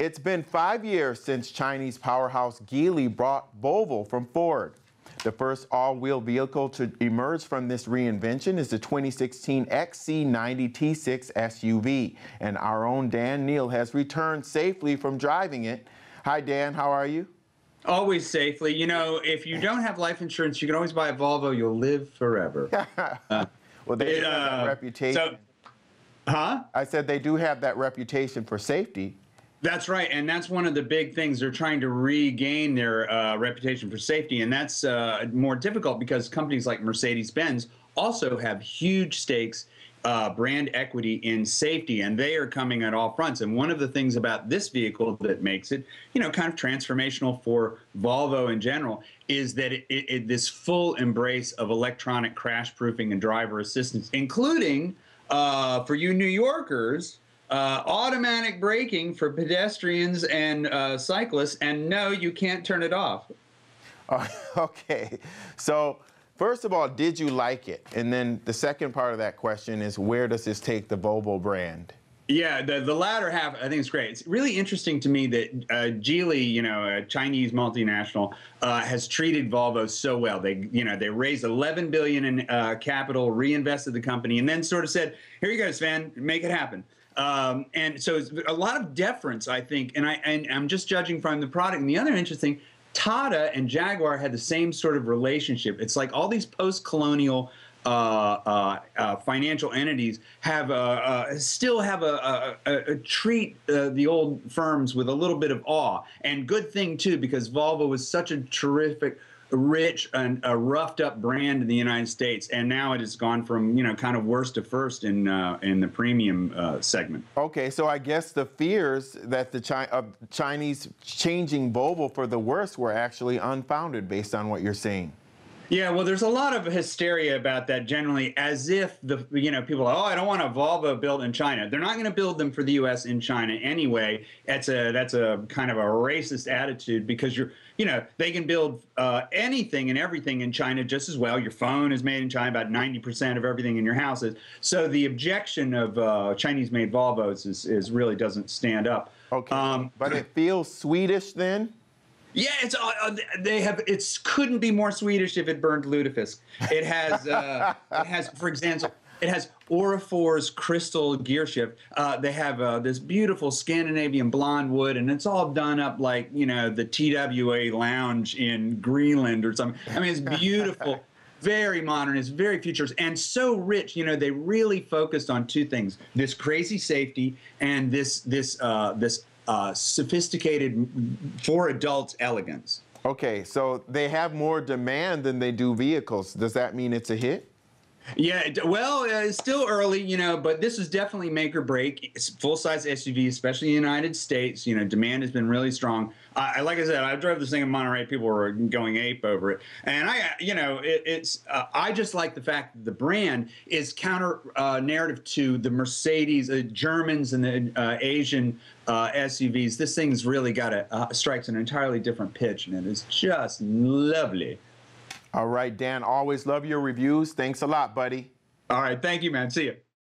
It's been 5 years since Chinese powerhouse Geely bought Volvo from Ford. The first all-wheel vehicle to emerge from this reinvention is the 2016 XC90 T6 SUV, and our own Dan Neal has returned safely from driving it. Hi, Dan. How are you? Always safely. You know, if you don't have life insurance, you can always buy a Volvo. You'll live forever. Well, they do have that reputation. I said they do have that reputation for safety. That's right, and that's one of the big things. They're trying to regain their reputation for safety, and that's more difficult because companies like Mercedes-Benz also have huge stakes, brand equity in safety, and they are coming at all fronts. And one of the things about this vehicle that makes it, you know, kind of transformational for Volvo in general is that this full embrace of electronic crash proofing and driver assistance, including for you New Yorkers, automatic braking for pedestrians and cyclists, and no, you can't turn it off. Okay, so first of all, did you like it? And then the second part of that question is, where does this take the Volvo brand? Yeah, the latter half, I think it's great. It's really interesting to me that Geely, you know, a Chinese multinational, has treated Volvo so well. They raised $11 billion in capital, reinvested the company, and then sort of said, "Here you go, Sven, make it happen." And so it's a lot of deference, I think, and I'm just judging from the product. And the other interesting, Tata and Jaguar had the same sort of relationship. It's like all these post-colonial financial entities have still have treat the old firms with a little bit of awe, and good thing too, because Volvo was such a terrific, rich and a roughed up brand in the United States, and now it has gone from, you know, kind of worst to first in the premium segment. Okay, so I guess the fears that the Chinese changing Volvo for the worse were actually unfounded, based on what you're saying. Yeah, well, there's a lot of hysteria about that generally, as if people are, oh, I don't want a Volvo built in China. They're not going to build them for the U.S. in China anyway. That's a kind of a racist attitude, because they can build anything and everything in China just as well. Your phone is made in China. About 90% of everything in your house is. So the objection of Chinese-made Volvos is really doesn't stand up. Okay, but it feels Swedish then? Yeah, it couldn't be more Swedish if it burned lutefisk. It has, for example, it has Orifor's crystal gear shift. They have this beautiful Scandinavian blonde wood, and it's all done up like, you know, the TWA lounge in Greenland or something. I mean, it's beautiful, very modern, it's very futuristic, and so rich. You know, they really focused on two things: this crazy safety and this sophisticated, for adults, elegance. Okay, so they have more demand than they do vehicles. Does that mean it's a hit? Yeah, well, it's still early, you know, but this is definitely make or break. It's full-size SUV, especially in the United States. You know, demand has been really strong. Like I said, I drove this thing in Monterey. People were going ape over it, and I just like the fact that the brand is counter narrative to the Mercedes, Germans, and the Asian SUVs. This thing's really got strikes an entirely different pitch, and it is just lovely. All right, Dan, always love your reviews. Thanks a lot, buddy. All right, thank you, man. See you.